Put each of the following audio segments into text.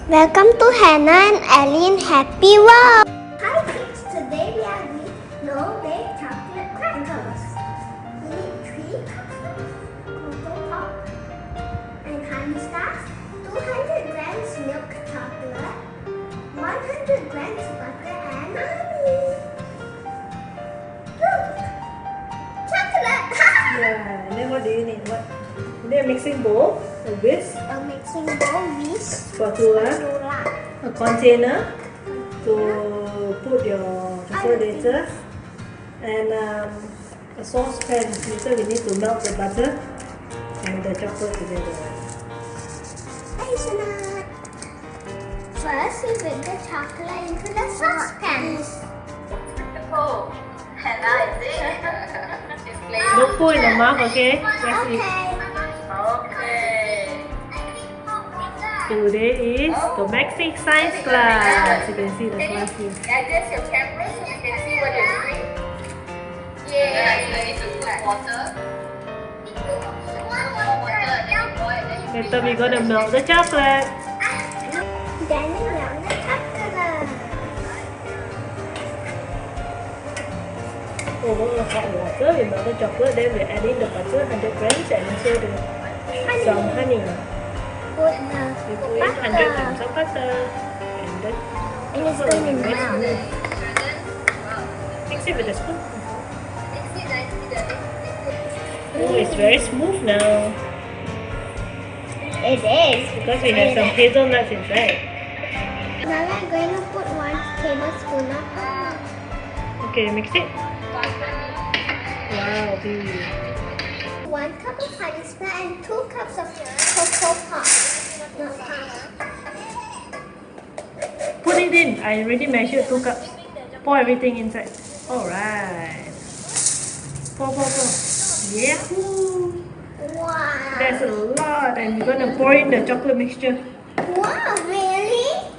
Welcome to Hannah and Eileen Happy World! Hi kids, today we are doing no-bake chocolate crackers. We need 3 cups of cocoa pop and honey stars, 200 grams milk chocolate, 100 grams butter and honey. Look! Chocolate! Yeah, and then what do you need? What? You need a mixing bowl, a whisk, A mixing bowl with spatula, a container to put your chocolate later, and a saucepan. Later we need to melt the butter and the chocolate together. Hazelnut. First, we put the chocolate into the saucepan. Hannah, is it? She's playing. Don't put in the mouth, okay? That's it. Okay. Okay. Today is domestic science class. You can see the class here. Adjust your camera so you can see what you're doing. Yay! You need to put water. Later we're gonna melt the chocolate. Then we melt the chocolate. Over the hot water, we melt the chocolate. Then we add in the butter, 100 grams, and also some honey. Put We put the in 100 butter. grams of butter, and then And it's going to melt. mix it with a spoon. Oh, it's very smooth now It is. because we have some hazelnuts inside. Now we're going to put 1 tablespoon of honey. Okay, mix it. Wow, beauty. 1 cup of honey star and 2 cups of cocoa pop. Not pop. Put it in. I already measured 2 cups. Pour everything inside. Alright. Pour. Yahoo! Wow. That's a lot. And we're gonna pour in the chocolate mixture. Wow, really?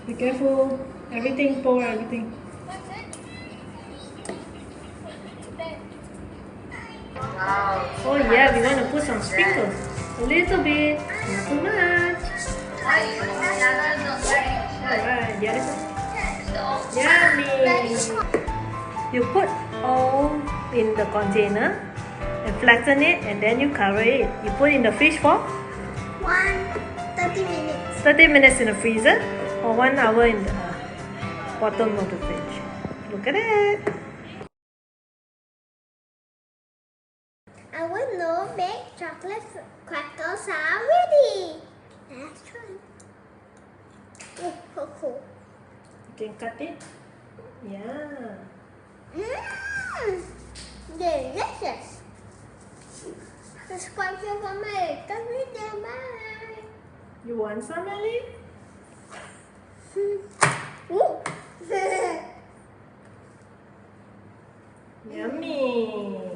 Be careful. Everything, pour everything. Wow. Oh yeah, we want to put some sprinkles. A little bit. Not too much. Alright, the other side. Yummy! You put all in the container and flatten it, and then you cover it. You put in the fridge for 30 minutes. 30 minutes in the freezer or 1 hour in the bottom of the fridge. Look at it! Our no-bake chocolate crackers are ready. Let's try. Oh, so cool. You can cut it. Yeah. Mmm, delicious. Subscribe cho con mày các video. Bye. You want some, Ellie? Ooh. Yummy!